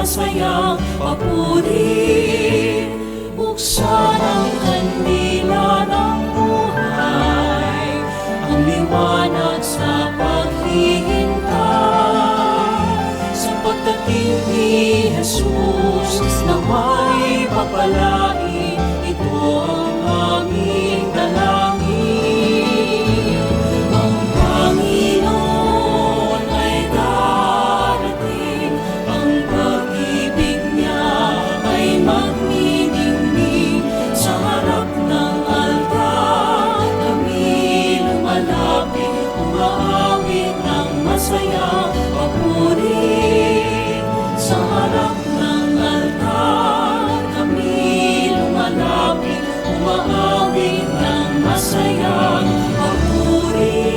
masayang papuri. Buksan ang kandila ng buhay, ang liwanag sa paghihintay. Sa pagdating ni Jesus, nawa'y papalain, ito ang aming dalangin. Ang Panginoon ay darating, ang pag-ibig niya ay magniningning. Sa harap ng altar, kami lumalapit, umaawit ng masayang papuri. Sa harap ng altar, kami lumalapit, umaawit ng masayang papuri.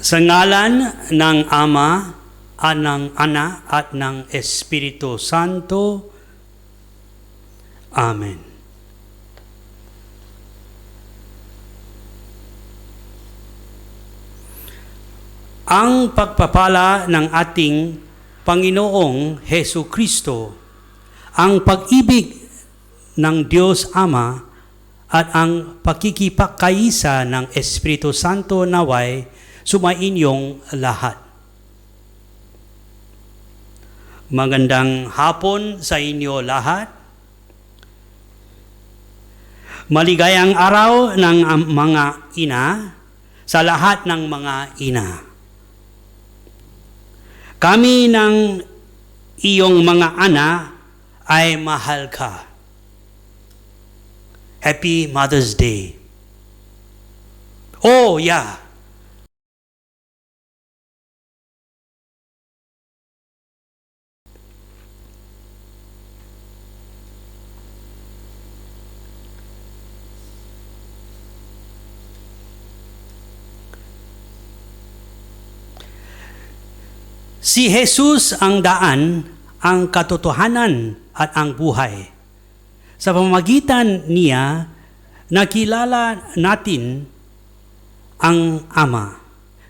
Sa ngalan ng Ama at ng Anak at ng Espiritu Santo. Amen. Ang pagpapala ng ating Panginoong Hesu Kristo, ang pag-ibig ng Diyos Ama at ang pakikipagkaisa ng Espiritu Santo naway sumainyong lahat. Magandang hapon sa inyo lahat. Maligayang araw ng mga ina sa lahat ng mga ina. Kami ng iyong mga anak ay mahal ka. Happy Mother's Day. Oh, yeah. Si Jesus ang daan, ang katotohanan at ang buhay. Sa pamamagitan niya, nakilala natin ang Ama.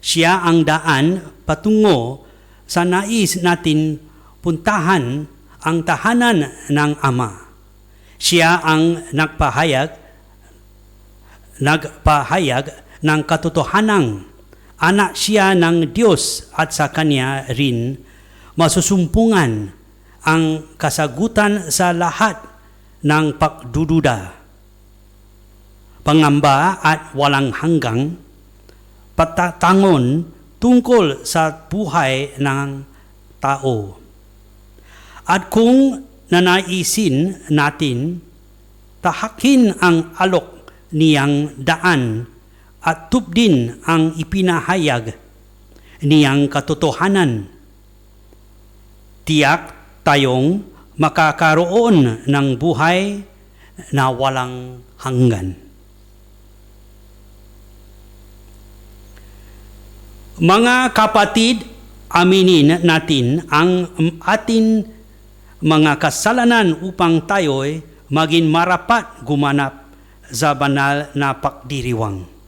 Siya ang daan patungo sa nais natin puntahan ang tahanan ng Ama. Siya ang nagpahayag ng katotohanang anak siya ng Diyos at sa Kanya rin masusumpungan ang kasagutan sa lahat ng pagdududa, pangamba at walang hanggang patatangon tungkol sa buhay ng tao. At kung nanaisin natin, tahakin ang alok niyang daan at tupdin ang ipinahayag niyang katotohanan, tiyak tayong makakaroon ng buhay na walang hanggan. Mga kapatid, aminin natin ang ating mga kasalanan upang tayo'y maging marapat gumanap sa banal na pagdiriwang.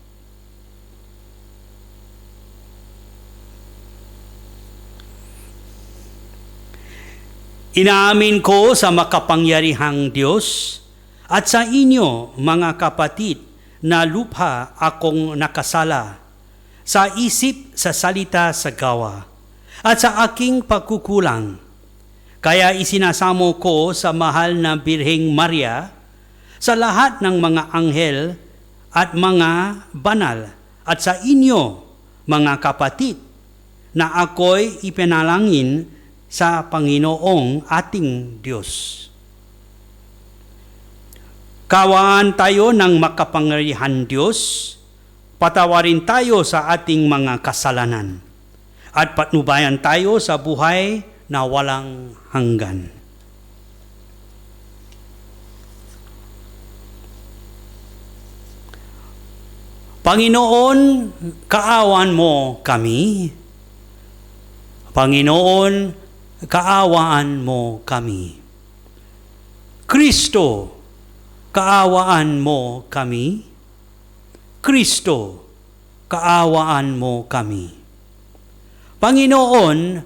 Inaamin ko sa makapangyarihang Diyos at sa inyo, mga kapatid, na lubha akong nakasala sa isip, sa salita, sa gawa, at sa aking pagkukulang. Kaya isinasamo ko sa mahal na Birheng Maria, sa lahat ng mga anghel at mga banal, at sa inyo, mga kapatid, na ako'y ipinalangin sa Panginoong ating Diyos. Kawaan tayo ng makapangyarihan Diyos, patawarin tayo sa ating mga kasalanan, at patnubayan tayo sa buhay na walang hanggan. Panginoon, kaawan mo kami. Panginoon, kaawaan mo kami. Kristo, kaawaan mo kami. Kristo, kaawaan mo kami. Panginoon,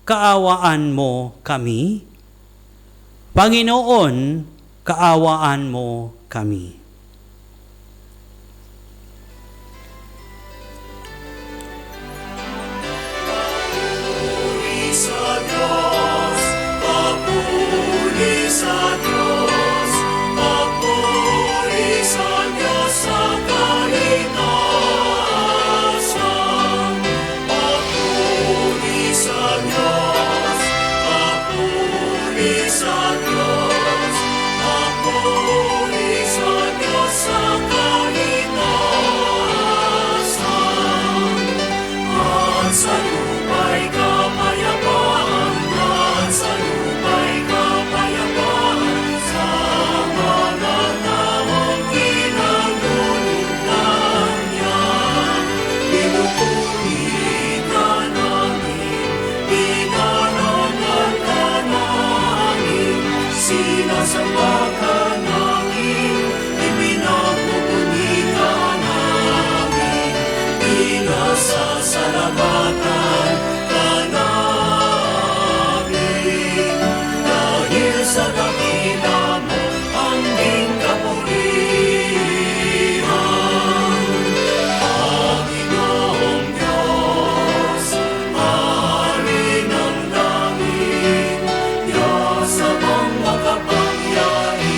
kaawaan mo kami. Panginoon, kaawaan mo kami. Papuri sa Diyos, papuri sa Diyos, papuri sa Diyos sa kaligtasan. Papuri sa Diyos, papuri sa Diyos, papuri sa Diyos sa kaligtasan. At sa lupa'y kapayapaan, at sa lupa'y kapayapaan, sa mga taong kinalulugdan niya. Pinupuri ka namin, pinanangal ka namin, sinasamba ka namin, ipinagpupuni ka namin, pinasasalamatan ka namin. Dahil sa dakila mo ang iyong kapurihan, Panginoong Diyos, Hari ng langit, Diyos amang makapangyarihan.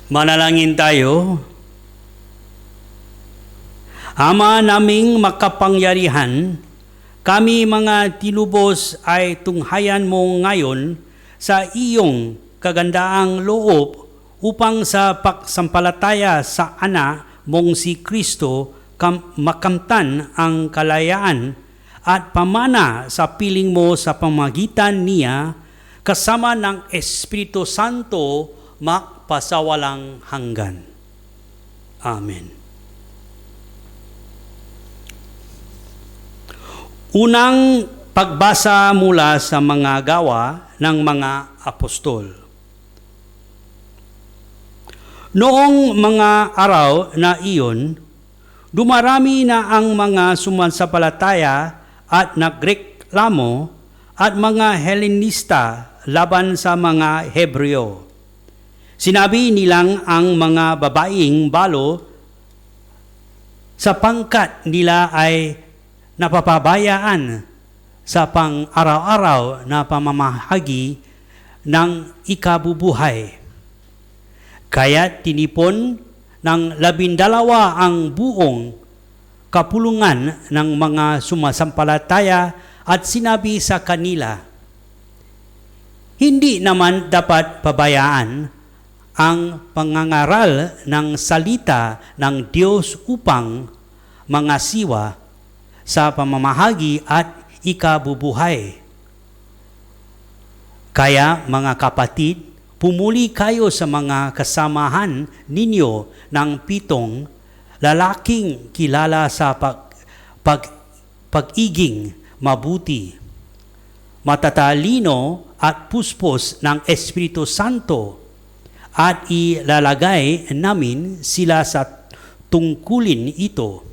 Manalangin tayo. Ama naming makapangyarihan, kami mga tinubos ay tunghayan mo ngayon sa iyong kagandaang loob upang sa pagsampalataya sa anak mong si Kristo makamtan ang kalayaan at pamana sa piling mo sa pamagitan niya kasama ng Espiritu Santo magpasawalang hanggan. Amen. Unang pagbasa mula sa mga gawa ng mga apostol. Noong mga araw na iyon, dumarami na ang mga sumasampalataya at nagreklamo at mga Helenista laban sa mga Hebreo. Sinabi nilang ang mga babaeng balo sa pangkat nila ay napapabayaan sa pang-araw-araw na pamamahagi ng ikabubuhay. Kaya tinipon ng 12 ang buong kapulungan ng mga sumasampalataya at sinabi sa kanila, hindi naman dapat pabayaan ang pangangaral ng salita ng Diyos upang mga siwa sa pamamahagi at ikabubuhay. Kaya mga kapatid, pumuli kayo sa mga kasamahan ninyo ng 7 lalaking kilala sa pag-iging mabuti, matatalino at puspos ng Espiritu Santo, at ilalagay namin sila sa tungkulin ito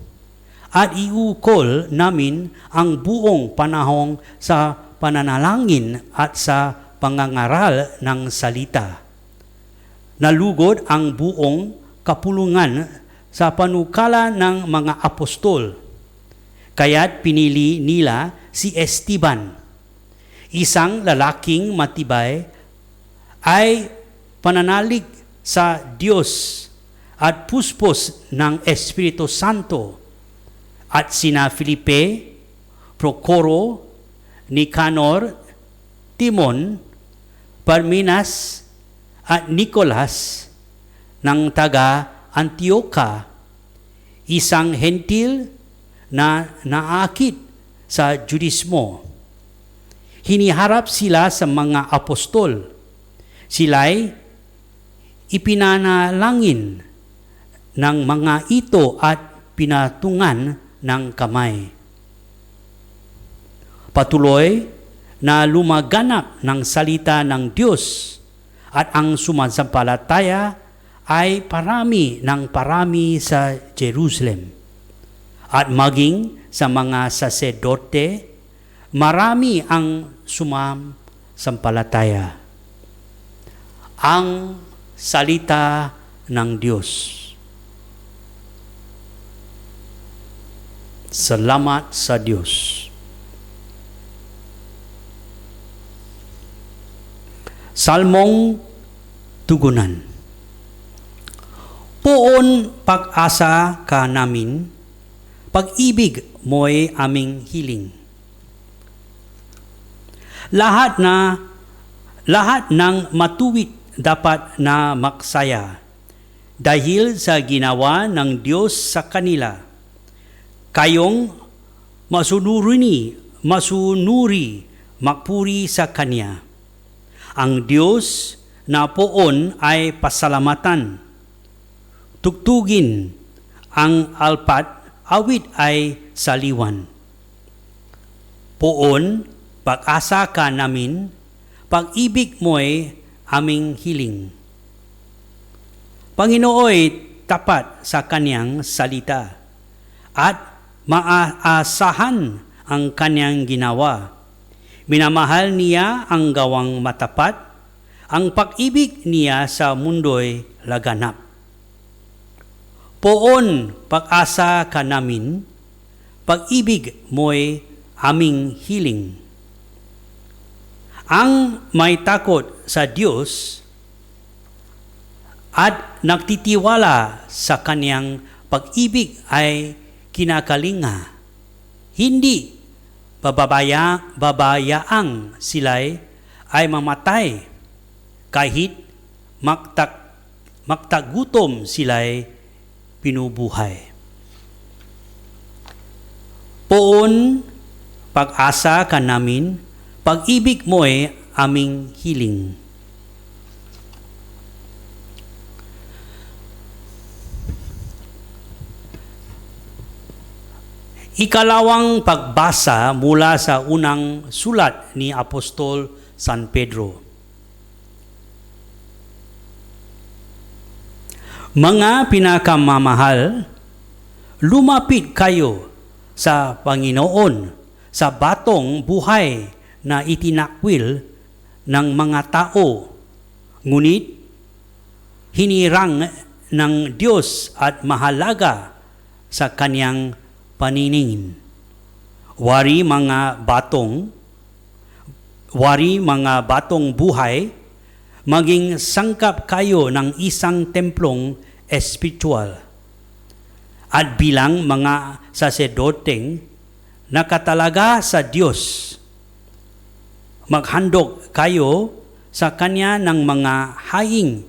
at iukol namin ang buong panahon sa pananalangin at sa pangangaral ng salita. Nalugod ang buong kapulungan sa panukala ng mga apostol. Kaya't pinili nila si Esteban, isang lalaking matibay, ay pananalig sa Diyos at puspos ng Espiritu Santo, at sina Felipe, Procoro, Nicanor, Timon, Parmenas at Nicolas ng taga Antioca, isang hentil na naakit sa Judismo. Hiniharap sila sa mga apostol. Sila'y ipinanalangin ng mga ito at pinatungan ng kamay. Patuloy na lumaganap ng salita ng Diyos at ang sumasampalataya ay parami ng parami sa Jerusalem. At maging sa mga saserdote, marami ang sumasampalataya. Ang salita ng Diyos. Salamat sa Diyos. Salmong tugunan. Poon pag-asa ka namin, pag-ibig mo'y aming hiling. Lahat ng matuwid dapat na maksaya dahil sa ginawa ng Diyos sa kanila. Kayong masunuri, magpuri sa Kanya. Ang Diyos na poon ay pasalamatan. Tugtugin ang alpat, awit ay saliwan. Poon, pag-asa ka namin, pag-ibig mo'y aming hiling. Panginooy tapat sa Kanyang salita at maaasahan ang Kanyang ginawa. Minamahal niya ang gawang matapat, ang pag-ibig niya sa mundo'y laganap. Poon pag-asa ka namin, pag-ibig mo'y aming hiling. Ang may takot sa Diyos at nagtitiwala sa kaniyang pag-ibig ay kinakalinga. Hindi babayaang sila'y ay mamatay kahit magtagutom sila'y pinubuhay. Poon pag-asa ka namin, pag-ibig mo'y aming hiling. Ikalawang pagbasa mula sa unang sulat ni Apostol San Pedro. Mga pinakamamahal, lumapit kayo sa Panginoon sa batong buhay na itinakwil ng mga tao, ngunit hinirang ng Diyos at mahalaga sa Kanyang paningin. Wari mga batong buhay, maging sangkap kayo ng isang templong espiritual. At bilang mga saserdoteng nakatalaga sa Diyos, maghandog kayo sa Kanya ng mga haing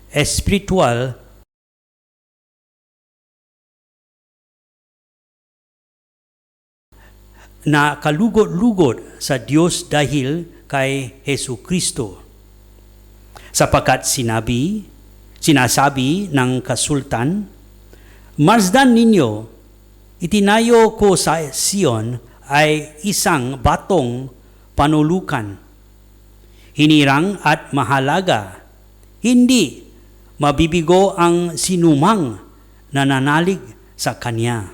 espiritual na kalugod-lugod sa Diyos dahil kay Hesu Kristo. Sapagkat sinasabi ng kasultan, masdan ninyo, itinayo ko sa Sion ay isang batong panulukan, hinirang at mahalaga. Hindi mabibigo ang sinumang nananalig sa Kanya.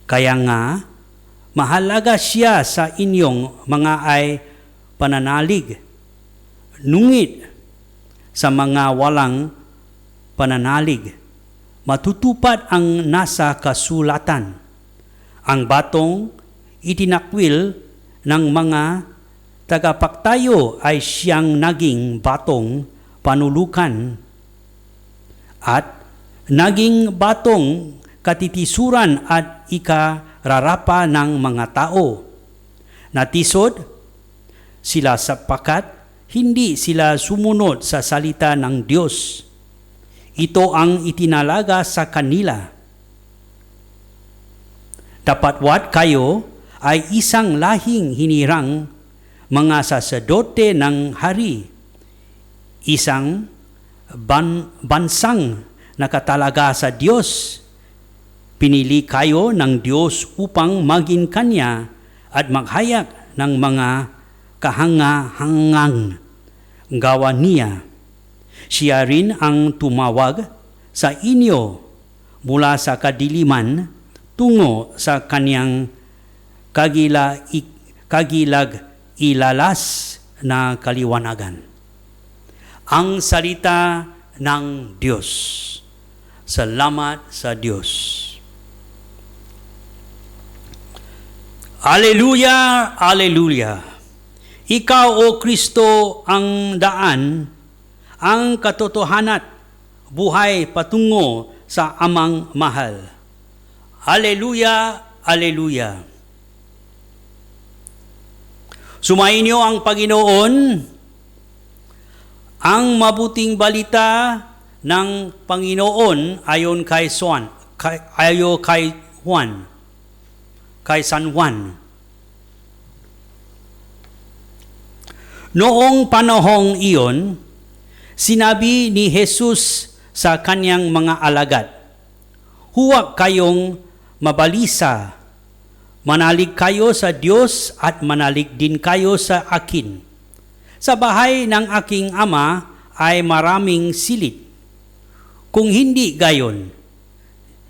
Kaya nga, mahalaga siya sa inyong mga ay pananalig. Nungit sa mga walang pananalig, matutupad ang nasa kasulatan. Ang batong itinakwil ng mga tagapagtayo ay siyang naging batong panulukan at naging batong katitisuran at ikararapa ng mga tao. Natisod sila sapagkat hindi sila sumunod sa salita ng Diyos. Ito ang itinalaga sa kanila. Dapatwat kayo ay isang lahing hinirang, mga saserdote ng hari, isang bansang nakatalaga sa Diyos. Pinili kayo ng Diyos upang maging Kanya at maghayag ng mga kahangahangang gawa niya. Siya rin ang tumawag sa inyo mula sa kadiliman tungo sa Kanyang kagilag-ilalas na kaliwanagan. Ang salita ng Diyos. Salamat sa Diyos. Alleluia, alleluia. Ikaw, O Kristo, ang daan, ang katotohanan, buhay patungo sa Amang mahal. Alleluia, alleluia. Sumainyo ang Panginoon, ang mabuting balita ng Panginoon ayon kay San Juan. Noong panahong iyon, sinabi ni Jesus sa Kanyang mga alagad, huwag kayong mabalisa, manalig kayo sa Diyos at manalig din kayo sa akin. Sa bahay ng aking Ama ay maraming silid. Kung hindi gayon,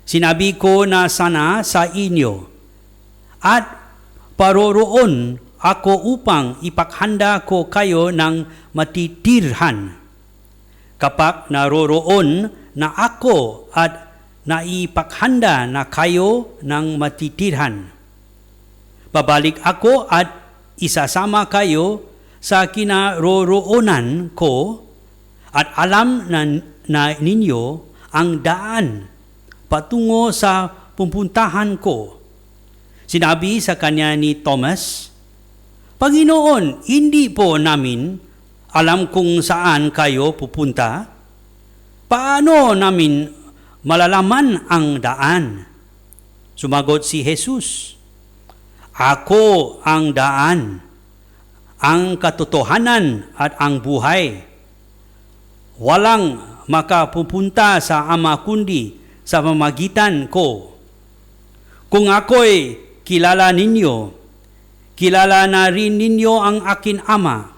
sinabi ko na sana sa inyo, at paroroon ako upang ipaghanda ko kayo ng matitirhan. Kapag naroroon na ako at naipaghanda na kayo ng matitirhan, babalik ako at isasama kayo sa kinaroroonan ko, at alam na ninyo ang daan patungo sa pupuntahan ko. Sinabi sa kanya ni Thomas, Panginoon, hindi po namin alam kung saan kayo pupunta. Paano namin malalaman ang daan? Sumagot si Jesus, Ako ang daan, ang katotohanan at ang buhay. Walang makapupunta sa Ama kundi sa pamamagitan ko. Kung ako'y kilala ninyo, kilala na rin ninyo ang aking Ama.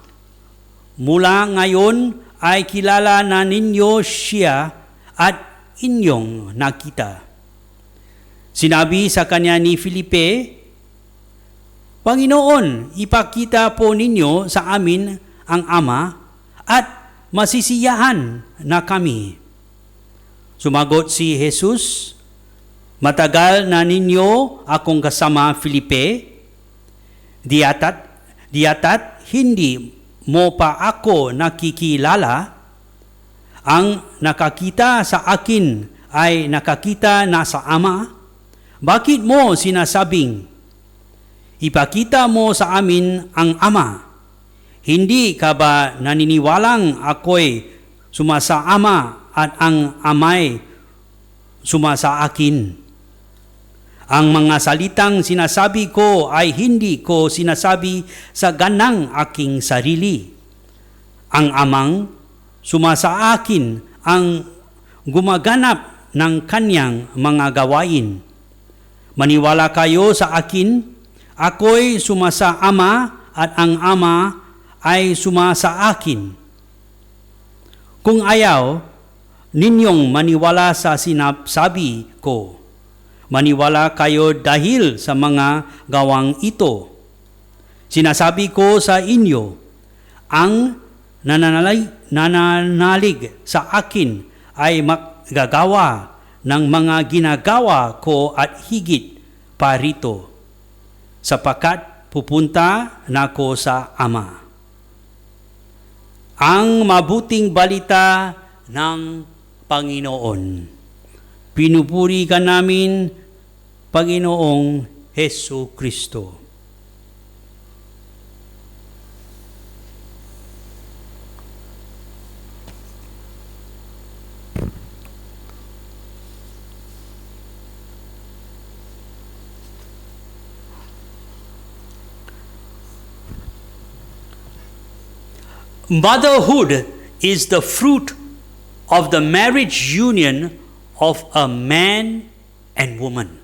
Mula ngayon ay kilala na ninyo siya at inyong nakita. Sinabi sa kanya ni Felipe, Panginoon, ipakita po ninyo sa amin ang Ama at masisiyahan na kami. Sumagot si Jesus, Matagal na ninyo akong kasama, Felipe. Diyatat hindi mo pa ako nakikilala. Ang nakakita sa akin ay nakakita na sa Ama. Bakit mo sinasabing, Ipakita mo sa amin ang Ama? Hindi ka ba naniniwalang ako'y sumasa Ama at ang Ama'y sumasa akin? Ang mga salitang sinasabi ko ay hindi ko sinasabi sa ganang aking sarili. Ang Amang sumasa akin ang gumaganap ng kanyang mga gawain. Maniwala kayo sa akin, ako'y sumasa Ama at ang Ama ay sumasa akin. Kung ayaw ninyong maniwala sa sinasabi ko, maniwala kayo dahil sa mga gawang ito. Sinasabi ko sa inyo, ang nananalig sa akin ay magagawa ng mga ginagawa ko at higit pa rito, sapagkat pupunta na ko sa Ama. Ang mabuting balita ng Panginoon. Pinupuri ka namin, Panginoong Hesu Kristo. Motherhood is the fruit of the marriage union of a man and woman.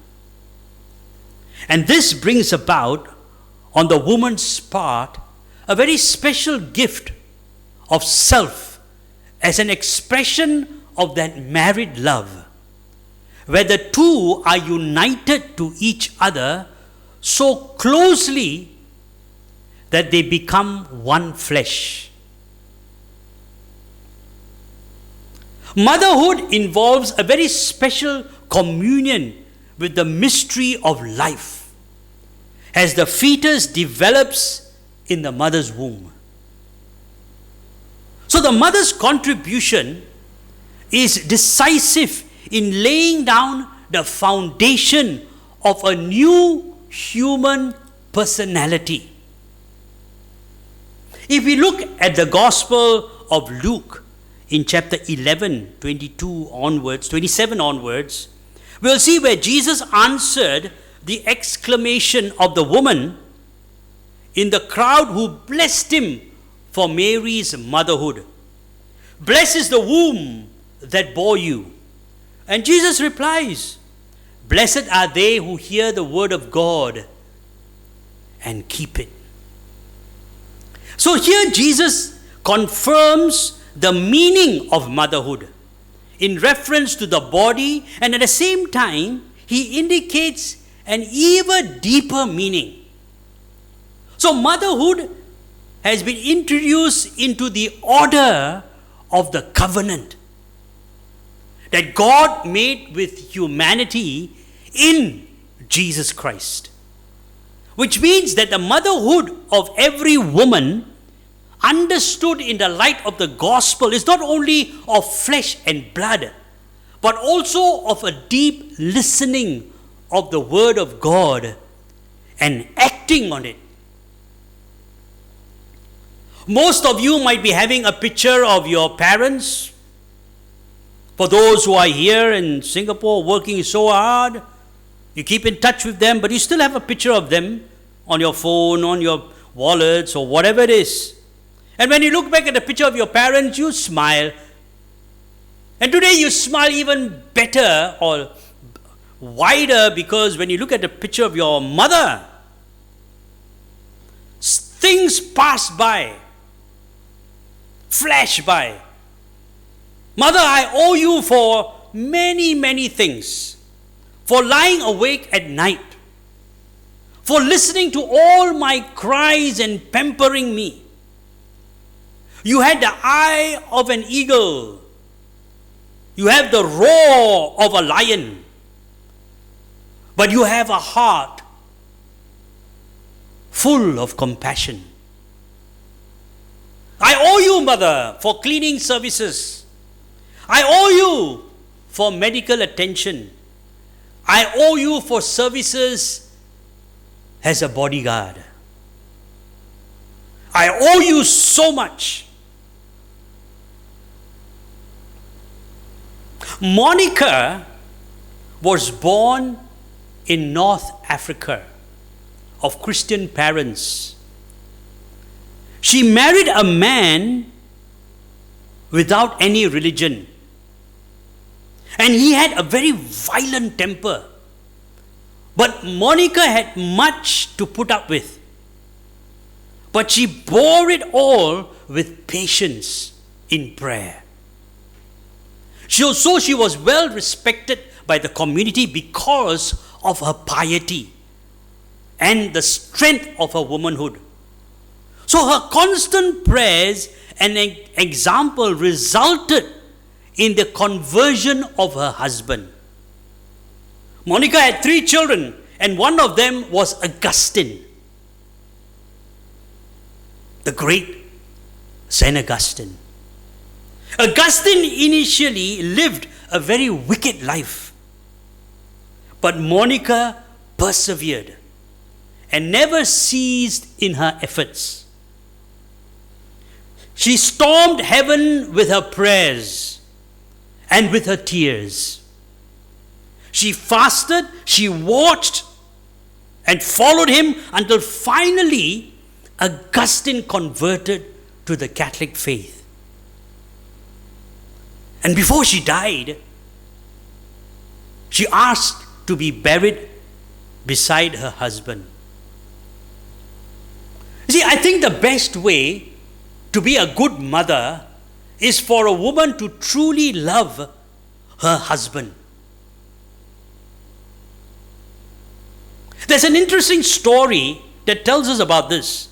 And this brings about, on the woman's part, a very special gift of self as an expression of that married love, where the two are united to each other so closely that they become one flesh. Motherhood involves a very special communion with the mystery of life as the fetus develops in the mother's womb. So the mother's contribution is decisive in laying down the foundation of a new human personality. If we look at the Gospel of Luke, in chapter 11, 27 onwards, we'll see where Jesus answered the exclamation of the woman in the crowd who blessed him for Mary's motherhood. Blessed is the womb that bore you. And Jesus replies, Blessed are they who hear the word of God and keep it. So here Jesus confirms the meaning of motherhood in reference to the body, and at the same time he indicates an even deeper meaning. So motherhood has been introduced into the order of the covenant that God made with humanity in Jesus Christ, which means that the motherhood of every woman understood in the light of the gospel is not only of flesh and blood, but also of a deep listening of the word of God and acting on it. Most of you might be having a picture of your parents. For those who are here in Singapore working so hard, you keep in touch with them, but you still have a picture of them on your phone, on your wallets, or whatever it is. And when you look back at the picture of your parents, you smile. And today you smile even better or wider because when you look at the picture of your mother, things pass by, flash by. Mother, I owe you for many, many things. For lying awake at night. For listening to all my cries and pampering me. You had the eye of an eagle. You have the roar of a lion. But you have a heart full of compassion. I owe you, Mother, for cleaning services. I owe you for medical attention. I owe you for services as a bodyguard. I owe you so much. Monica was born in North Africa of Christian parents. She married a man without any religion. And he had a very violent temper. But Monica had much to put up with. But she bore it all with patience in prayer. So she was well respected by the community because of her piety and the strength of her womanhood. So her constant prayers and example resulted in the conversion of her husband. Monica had 3 children, and one of them was Augustine, the great St. Augustine. Augustine initially lived a very wicked life, but Monica persevered and never ceased in her efforts. She stormed heaven with her prayers and with her tears. She fasted, she watched, and followed him until finally Augustine converted to the Catholic faith. And before she died, she asked to be buried beside her husband. See, I think the best way to be a good mother is for a woman to truly love her husband. There's an interesting story that tells us about this.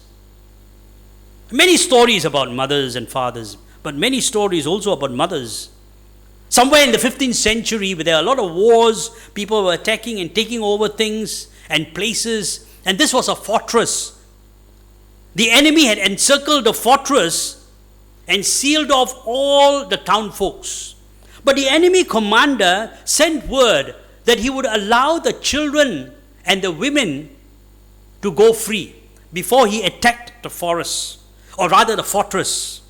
Many stories about mothers and fathers, but many stories also about mothers. Somewhere in the 15th century, where there are a lot of wars, people were attacking and taking over things and places, and this was a fortress. The enemy had encircled the fortress and sealed off all the town folks. But the enemy commander sent word that he would allow the children and the women to go free before he attacked the forest, or rather the fortress.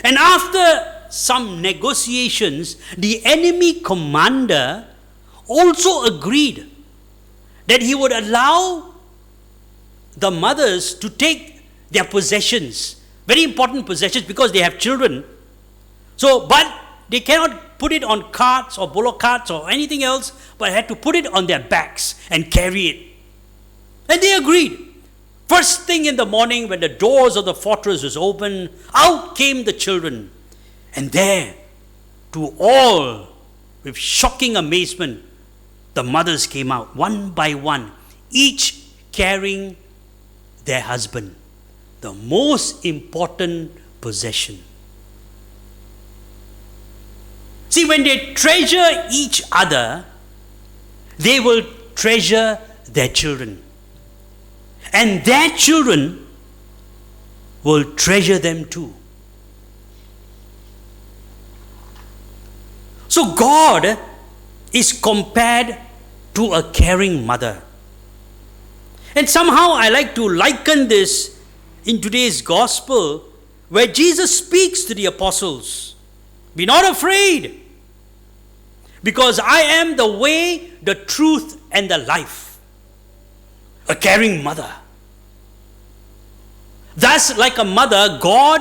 And after some negotiations, the enemy commander also agreed that he would allow the mothers to take their possessions, very important possessions because they have children. So, but they cannot put it on carts or bullock carts or anything else, but had to put it on their backs and carry it. And they agreed. First thing in the morning, when the doors of the fortress was open, out came the children. And there, to all, with shocking amazement, the mothers came out, one by one, each carrying their husband, the most important possession. See, when they treasure each other, they will treasure their children. And their children will treasure them too. So God is compared to a caring mother. And somehow I like to liken this in today's gospel, where Jesus speaks to the apostles, be not afraid, because I am the way, the truth, and the life. A caring mother. Thus, like a mother, God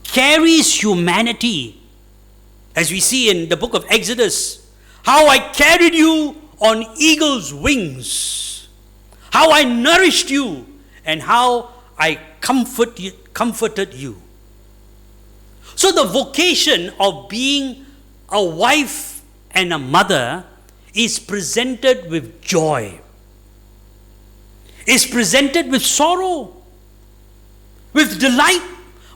carries humanity. As we see in the book of Exodus, how I carried you on eagle's wings, how I nourished you, and how I comforted you. So the vocation of being a wife and a mother is presented with joy, is presented with sorrow, with delight,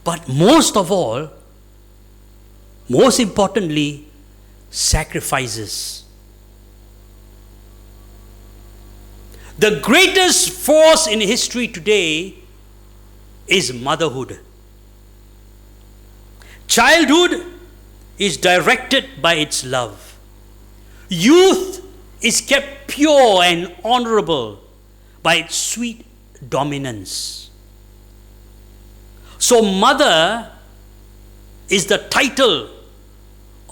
but most of all, most importantly, sacrifices. The greatest force in history today is motherhood. Childhood is directed by its love. Youth is kept pure and honorable by its sweet dominance. So mother is the title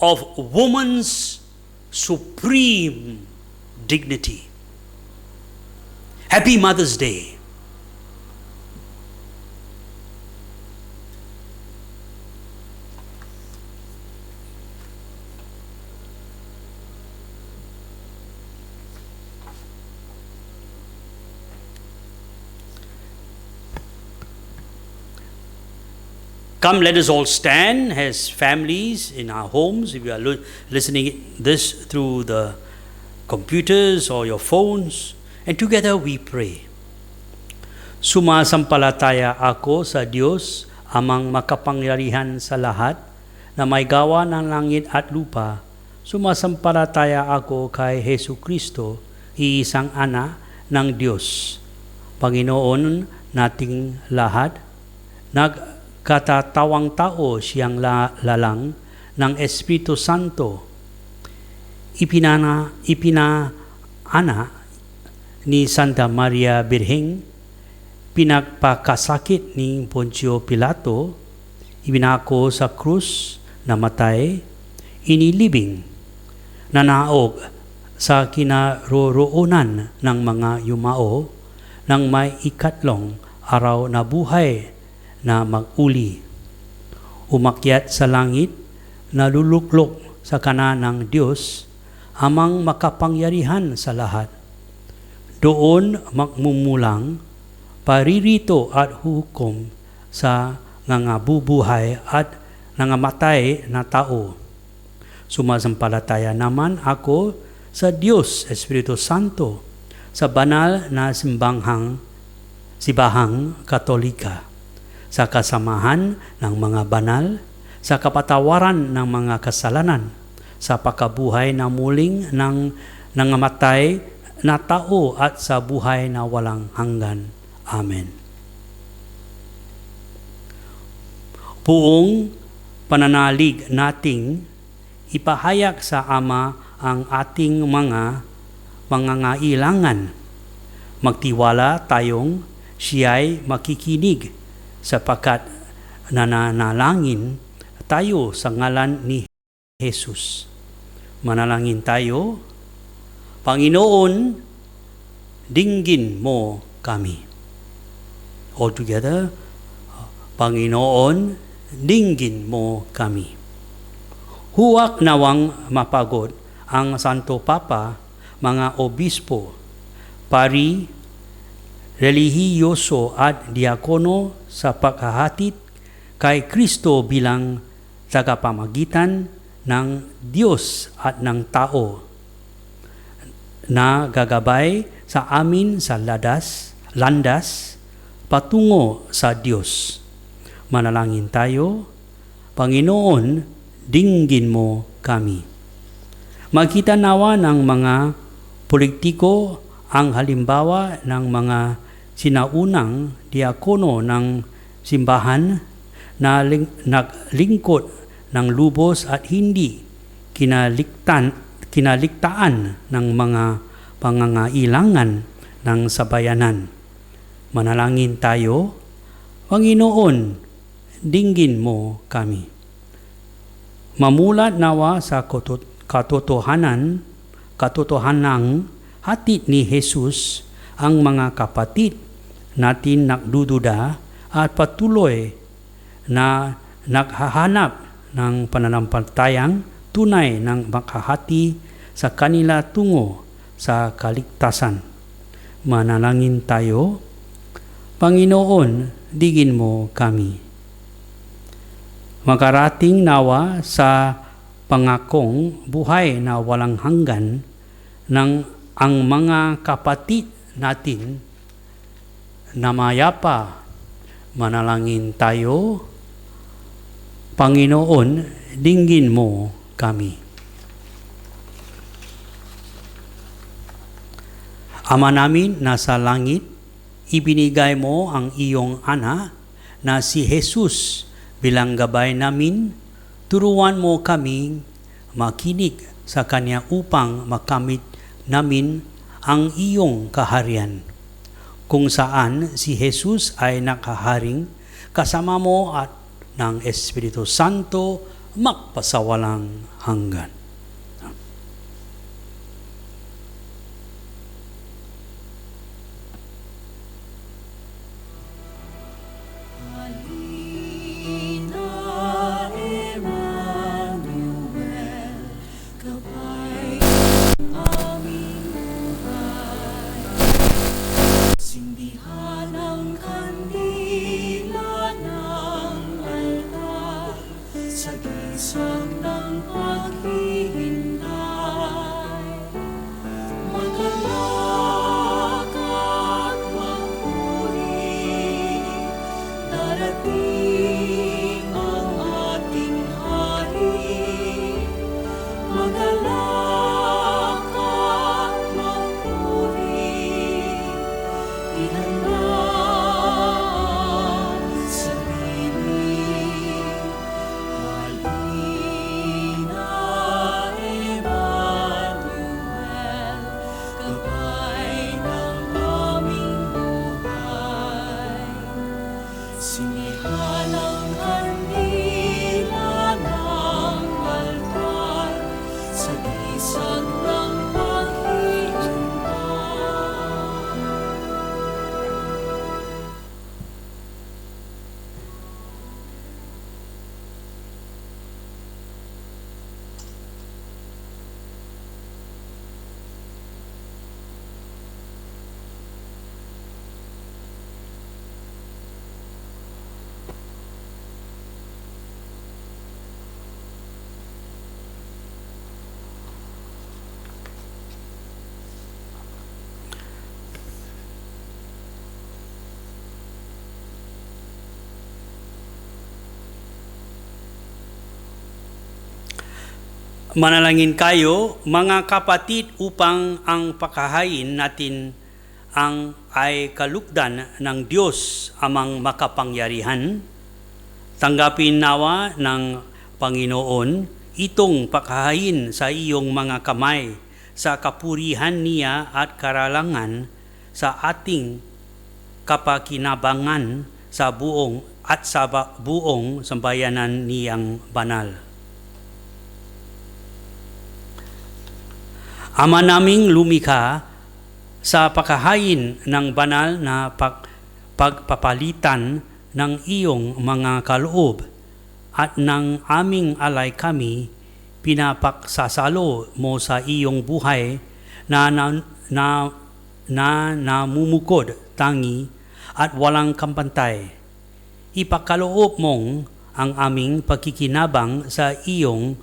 of woman's supreme dignity. Happy Mother's Day. Come, let us all stand as families in our homes. If you are listening this through the computers or your phones, and together we pray. Sumasampalataya ako sa Diyos, amang makapangyarihan sa lahat, na may gawa ng langit at lupa. Sumasampalataya ako kay Hesu Kristo, iisang anak ng Diyos, Panginoon nating lahat, nagkatatawang tao siyang lalang ng Espiritu Santo, ipinana ni Santa Maria Birheng, pinagpakasakit ni Poncio Pilato, ibinako sa krus, namatay, inilibing, nanaog sa kinaroroonan ng mga yumao, ng may ikatlong araw na buhay na mag-uli. Umakyat sa langit, naluluklok sa kanan ng Diyos, amang makapangyarihan sa lahat. Doon magmumulang, paririto at hukom sa nangabubuhay at nangamatay na tao. Sumasampalataya naman ako sa Diyos Espiritu Santo, sa banal na simbahang Katolika, sa kasamahan ng mga banal, sa kapatawaran ng mga kasalanan, sa pagkabuhay na muling ng nangamatay na tao at sa buhay na walang hanggan. Amen. Buong pananalig nating ipahayag sa Ama ang ating mga pangangailangan. Magtiwala tayong siya'y makikinig sapagkat nananalangin tayo sa ngalan ni Jesus. Manalangin tayo. Panginoon, dinggin mo kami. All together, Panginoon, dinggin mo kami. Huwag nawang mapagod ang Santo Papa, mga obispo, pari, relihiyoso at diakono sa paghahatid kay Kristo bilang tagapamagitan ng Diyos at ng tao, na gagabay sa amin sa landas patungo sa Diyos. Manalangin tayo. Panginoon, dinggin mo kami. Makita nawa ng mga politiko ang halimbawa ng mga sinaunang diakono ng simbahan na naglingkod ng lubos at hindi kinaligtaan ng mga pangangailangan ng sabayanan. Manalangin tayo. Panginoon, dinggin mo kami. Mamulat nawa sa katotohanang hatid ni Jesus ang mga kapatid natin nagdududa at patuloy na naghahanap ng pananampalatayang tunay ng makahati sa kanila tungo sa kaligtasan. Manalangin tayo. Panginoon, digin mo kami. Makarating nawa sa pangakong buhay na walang hanggan ng ang mga kapatid natin na mayapa. Manalangin tayo. Panginoon, dinggin mo kami. Ama namin nasa langit, ibinigay mo ang iyong anak na si Jesus bilang gabay namin. Turuan mo kami makinig sa Kanya upang makamit namin ang iyong kaharian. Kung saan si Jesus ay nakaharing kasama mo at ng Espiritu Santo magpasawalang hanggan. Sindihan ang kandila ng altar sa gisag ng paghihintay. Magalak at magpuri, darating ang ating hari. Magalak at magpuri, ihanda sa bibig. Halina, Emmanuel, gabay ng aming buhay. Sindihan ang kandila ng altar sa gisag ng paghihintay. Manalangin kayo, mga kapatid, upang ang pakahain natin ay kalugdan ng Diyos amang makapangyarihan. Tanggapin nawa ng Panginoon itong pakahain sa iyong mga kamay sa kapurihan niya at karalangan sa ating kapakinabangan sa buong sambayanan niyang banal. Ama naming lumikha, sa pakahain ng banal na pagpapalitan ng iyong mga kaloob at ng aming alay kami, pinapaksasalo mo sa iyong buhay na namumukod tangi at walang kampantay. Ipakaloob mong ang aming pagkikinabang sa iyong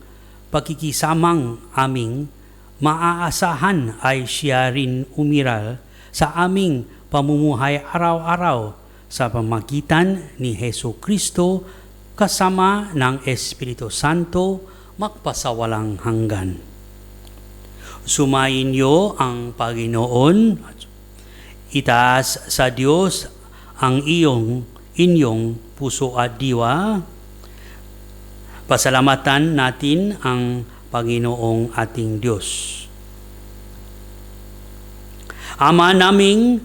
pagkikisamang aming maaasahan ay siya rin umiral sa aming pamumuhay araw-araw sa pamagitan ni Hesus Kristo kasama ng Espiritu Santo magpasawalang hanggan. Sumayin niyo ang Panginoon, itaas sa Diyos ang iyong inyong puso at diwa. Pasalamatan natin ang Panginoong ating Diyos. Ama naming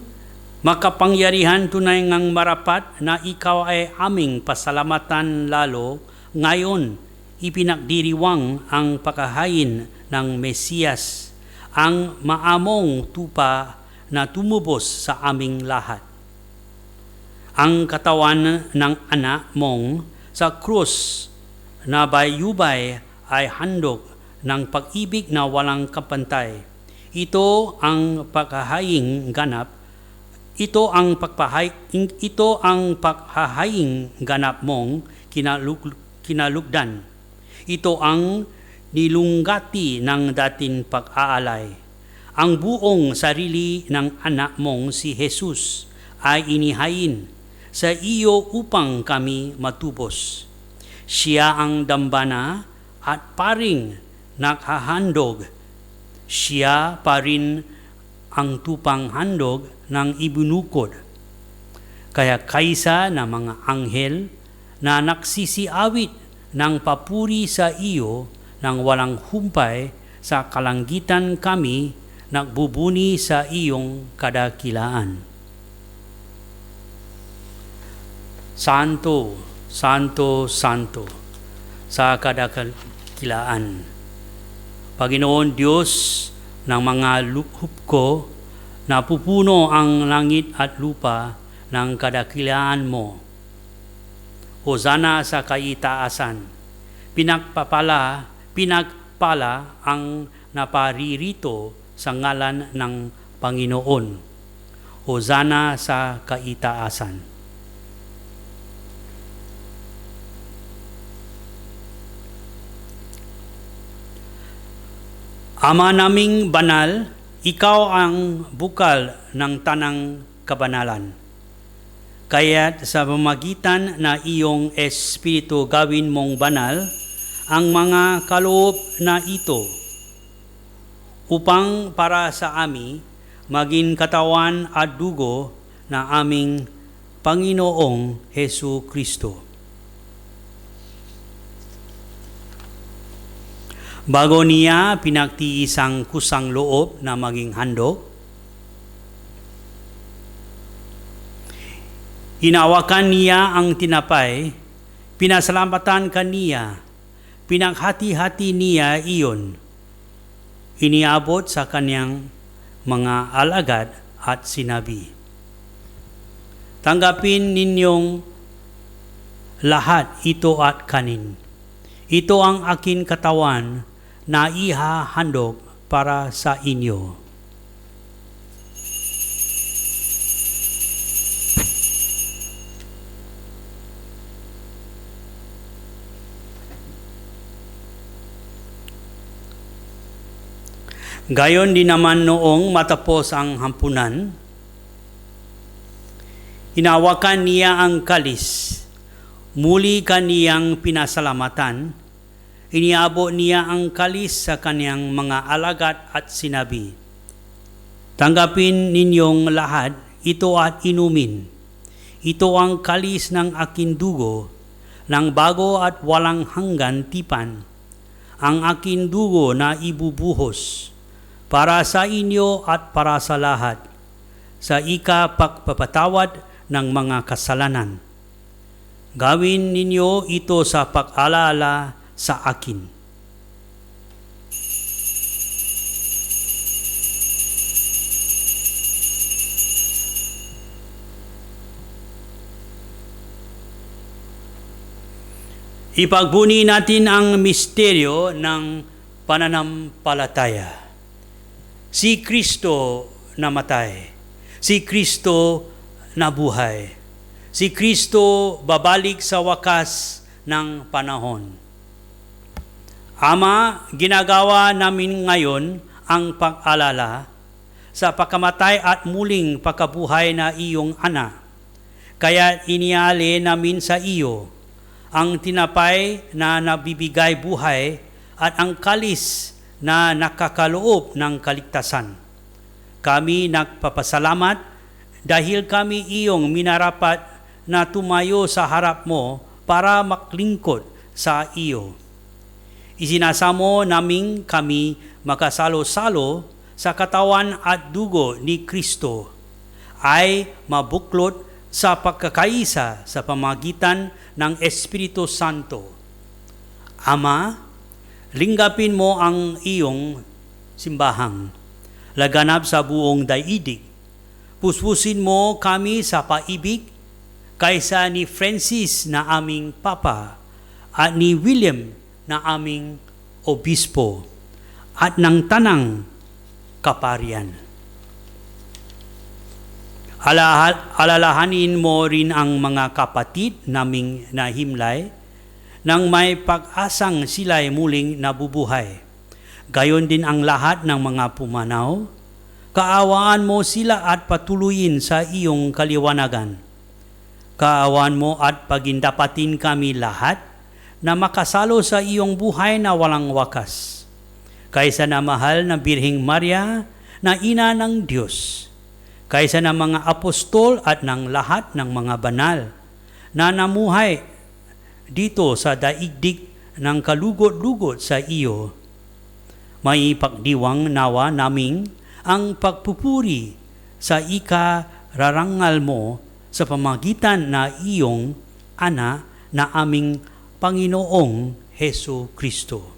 makapangyarihan, tunay ngang marapat na ikaw ay aming pasalamatan lalo ngayon ipinagdiriwang ang paghahain ng Mesiyas, ang maamong tupa na tumubos sa aming lahat. Ang katawan ng anak mong sa krus na bayubay ay handog ng pag-ibig na walang kapantay. Ito ang paghahaing ganap. Ito ang paghahaying ganap mong kinalugdan. Ito ang nilunggati ng dating pag-aalay. Ang buong sarili ng anak mong si Jesus ay inihain sa iyo upang kami matubos. Siya ang dambana at paring nakahandog. Siya pa rin ang tupang handog ng ibinukod. Kaya kaysa na mga anghel na nagsisiawit ng papuri sa iyo nang walang humpay sa kalangitan, kami nagbubuni sa iyong kadakilaan. Santo, Santo, Santo sa kadakilaan. Panginoon Diyos ng mga hukbo, napupuno ang langit at lupa ng kadakilaan mo. Hosana sa kaitaasan. Pinagpala ang naparirito sa ngalan ng Panginoon. Hosana sa kaitaasan. Ama naming banal, ikaw ang bukal ng tanang kabanalan. Kaya't sa pamamagitan na iyong Espiritu gawin mong banal ang mga kaloob na ito upang para sa amin maging katawan at dugo na aming Panginoong Hesu Kristo. Bago niya pinagtiisang kusang loob na maging handog, hinawakan niya ang tinapay, pinasalamatan kaniya, pinaghati-hati niya iyon, iniabot sa kanyang mga alagad at sinabi, "Tanggapin ninyong lahat ito at kanin. Ito ang aking katawan na ihahandog para sa inyo." Gayon din naman noong matapos ang hampunan, hinawakan niya ang kalis, muli kaniyang pinasalamatan, iniabot niya ang kalis sa kaniyang mga alagad at sinabi, "Tanggapin ninyong lahat ito at inumin. Ito ang kalis ng aking dugo, ng bago at walang hanggan tipan, ang aking dugo na ibubuhos para sa inyo at para sa lahat, sa ikapagpapatawad ng mga kasalanan. Gawin ninyo ito sa pag-alala sa akin." Ipagbuni natin ang misteryo ng pananampalataya. Si Kristo namatay, si Kristo nabuhay, si Kristo babalik sa wakas ng panahon. Ama, ginagawa namin ngayon ang pag-alala sa pagkamatay at muling pagkabuhay na iyong anak. Kaya iniali namin sa iyo ang tinapay na nabibigay buhay at ang kalis na nakakaloob ng kaligtasan. Kami nagpapasalamat dahil kami iyong minarapat na tumayo sa harap mo para maglingkod sa iyo. Isinasamo namin kami makasalo-salo sa katawan at dugo ni Kristo ay mabuklod sa pagkakaisa sa pamagitan ng Espiritu Santo. Ama, linggapin mo ang iyong simbahang laganap sa buong daigdig. Puspusin mo kami sa paibig kaysa ni Francis na aming Papa at ni William na aming Obispo at ng tanang kaparian. Alalahanin mo rin ang mga kapatid naming nahimlay nang may pag-asang sila'y muling nabubuhay. Gayon din ang lahat ng mga pumanaw. Kaawaan mo sila at patuloyin sa iyong kaliwanagan. Kaawaan mo at pagindapatin kami lahat na makasalo sa iyong buhay na walang wakas. Kaysa na mahal na Birheng Maria na ina ng Diyos, kaysa ng mga apostol at ng lahat ng mga banal na namuhay dito sa daigdig ng kalugot-lugot sa iyo, may pagdiwang nawa naming ang pagpupuri sa ikararangal mo sa pamagitan na iyong Ana na aming Panginoong Hesu Kristo.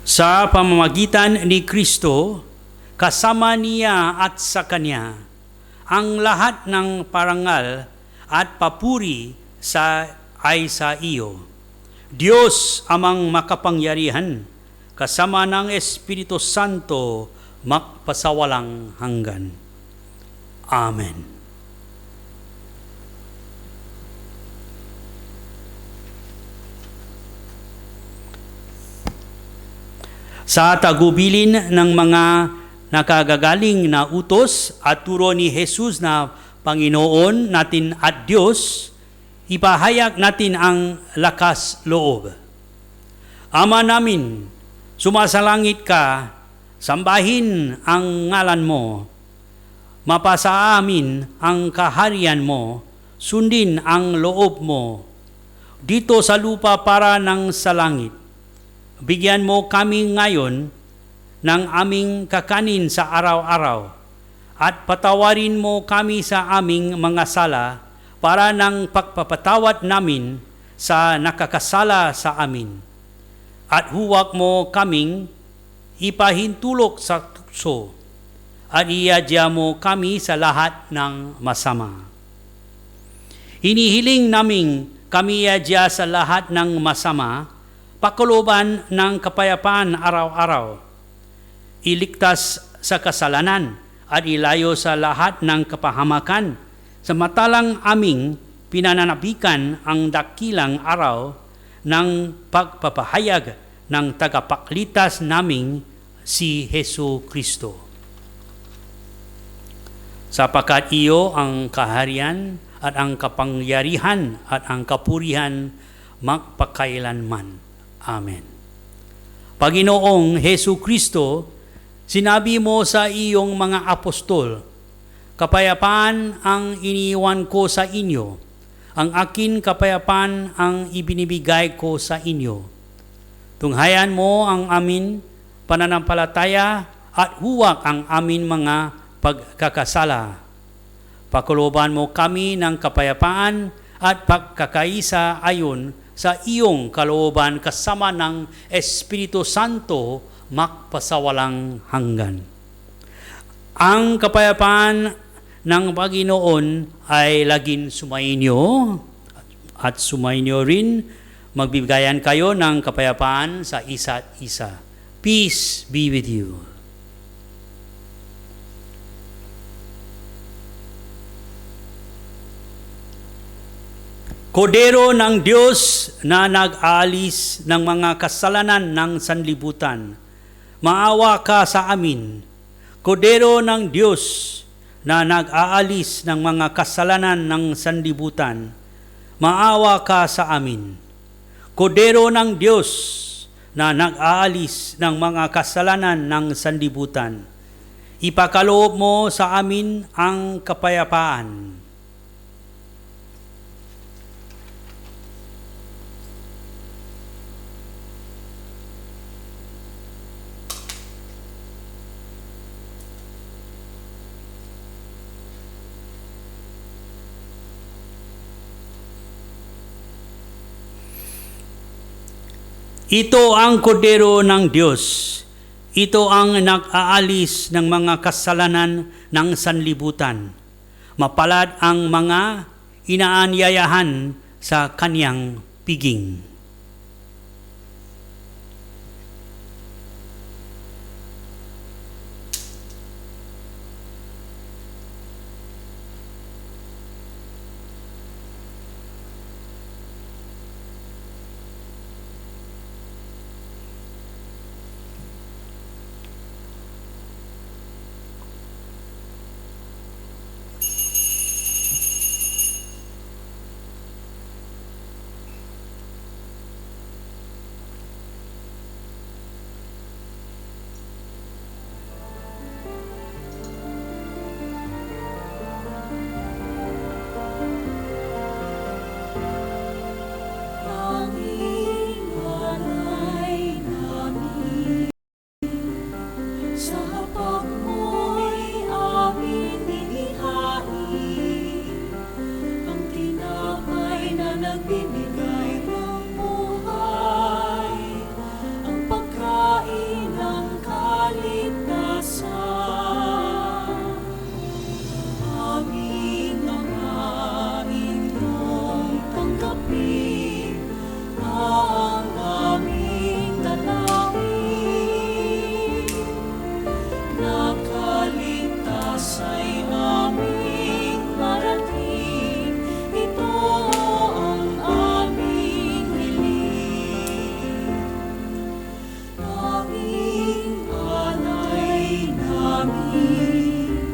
Sa pamamagitan ni Kristo, kasama niya at sa Kanya, ang lahat ng parangal at papuri ay sa iyo. Diyos amang makapangyarihan, kasama ng Espiritu Santo, magpasawalang hanggan. Amen. Sa tagubilin ng mga nakagagaling na utos at turo ni Jesus na Panginoon natin at Diyos, ipahayag natin ang lakas loob. Ama namin, sumasalangit ka, sambahin ang ngalan mo, mapasa amin ang kaharian mo, sundin ang loob mo, dito sa lupa para ng sa langit. Bigyan mo kami ngayon ng aming kakanin sa araw-araw at patawarin mo kami sa aming mga sala para ng pagpapatawad namin sa nakakasala sa amin. At huwag mo kaming ipahintulok sa tukso at iadya mo kami sa lahat ng masama. Hinihiling naming kami iadya sa lahat ng masama, pakuluban ng kapayapaan araw-araw, iligtas sa kasalanan at ilayo sa lahat ng kapahamakan, samantalang aming pinananabikan ang dakilang araw ng pagpapahayag ng tagapaklitas naming si Hesu Kristo. Sapagkat iyo ang kaharian at ang kapangyarihan at ang kapurihan magpakailanman. Amen. Panginoong Hesu Kristo, sinabi mo sa iyong mga apostol, kapayapaan ang iniwan ko sa inyo, ang akin kapayapaan ang ibinibigay ko sa inyo. Tunghayan mo ang amin pananampalataya at huwag ang amin mga pagkakasala. Pakuloban mo kami ng kapayapaan at pagkakaisa ayon sa iyong kalooban kasama ng Espiritu Santo magpasawalang hanggan. Ang kapayapaan ng Panginoon ay laging sumainyo at sumainyo rin. Magbigayan kayo ng kapayapaan sa isa't isa. Peace be with you. Kordero ng Diyos na nag-aalis ng mga kasalanan ng sanlibutan, maawa ka sa amin. Kordero ng Diyos na nag-aalis ng mga kasalanan ng sanlibutan, maawa ka sa amin. Kordero ng Diyos na nag-aalis ng mga kasalanan ng sanlibutan. Ipakaloob mo sa amin ang kapayapaan. Ito ang kordero ng Diyos. Ito ang nag-aalis ng mga kasalanan ng sanlibutan. Mapalad ang mga inaanyayahan sa kaniyang piging. Tanging alay namin, sa hapag mo'y amin inihain, ang tinapay na nagbibigay ng buhay, ang pagkain ng kaligtasan. Aming Ama, inyong tanggapin ang aming dalangin. Nakaligtas ay aming marating, ito ang aming hiling. Tanging alay namin,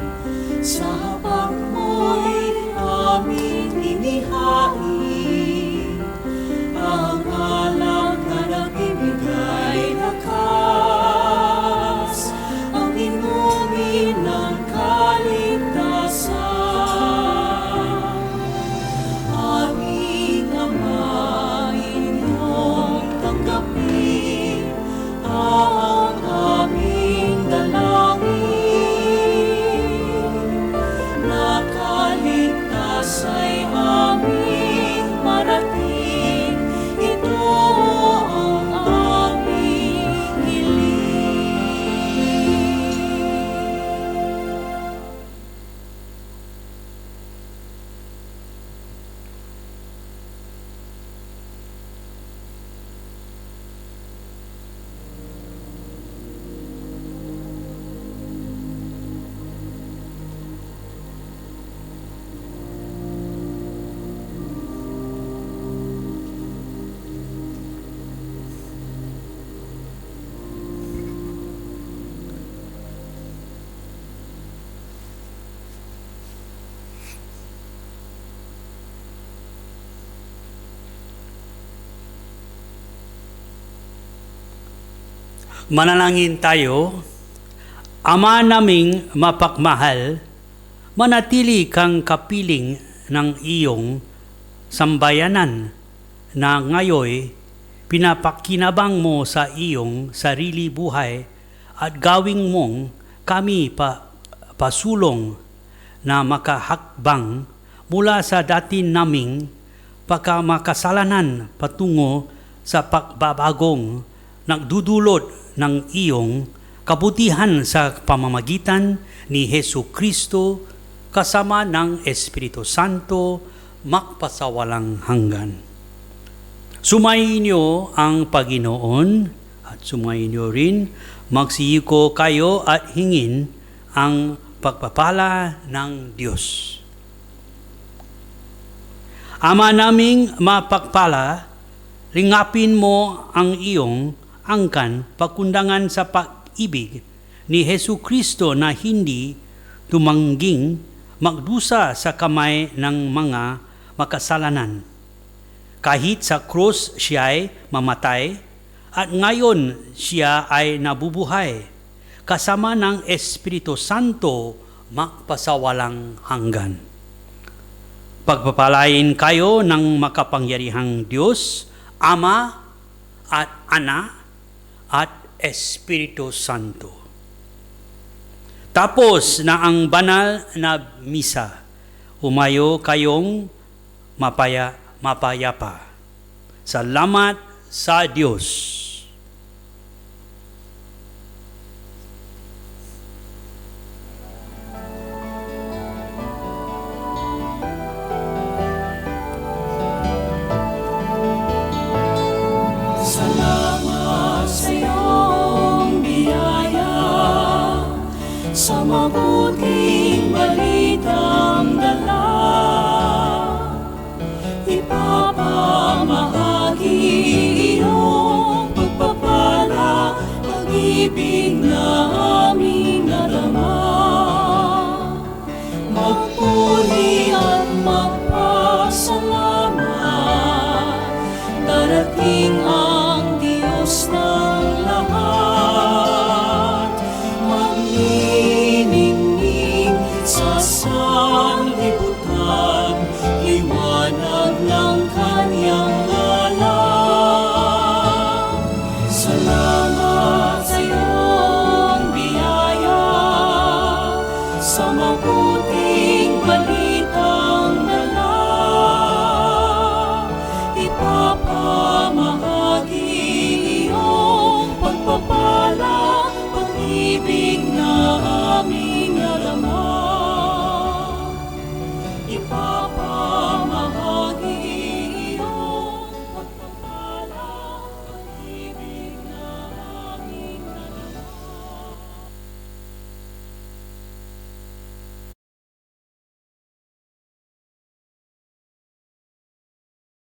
sa hapag mo'y aming inihain, ang alak na nagbibigay lakas, ang inumin ng kaligtasan. Aming Ama, inyong tanggapin ang aming dalangin. Nakaligtas ay aming marating, ito ang aming hiling. Manalangin tayo. Ama naming mapagmahal, manatili kang kapiling ng iyong sambayanan na ngayon pinapakinabang mo sa iyong sarili buhay at gawing mong kami pasulong na makahakbang mula sa dati naming pagkamakasalanan patungo sa pagbabagong nagdudulot ng iyong kabutihan sa pamamagitan ni Hesu Kristo kasama ng Espiritu Santo magpasawalang hanggan. Sumayin niyo ang Panginoon at sumayin niyo rin magsiyiko kayo at hingin ang pagpapala ng Diyos. Ama naming mapagpala, ringapin mo ang iyong angkan pagkundangan sa pag-ibig ni Hesu Kristo na hindi tumangging magdusa sa kamay ng mga makasalanan. Kahit sa krus siya'y mamatay at ngayon siya ay nabubuhay kasama ng Espiritu Santo magpasawalang hanggan. Pagpapalain kayo ng makapangyarihang Diyos, Ama at Anak at Espiritu Santo. Tapos na ang banal na misa, umayo kayong mapayapa. Salamat sa Diyos. Salamat sa iyong biyaya, sa mabuting balitang dala. Ipapamahagi iyong pagpapala, pag-ibig na aming nadama. Magpuri at magpasalamat, darating ang Diyos ng lahat. Magniningning sa sanlibutan, liwanag ng Kanyang ngalan. Salamat sa iyong biyaya, sa mabuting balitang dala. Ipapamahagi iyong pagpapala, pag-ibig na aming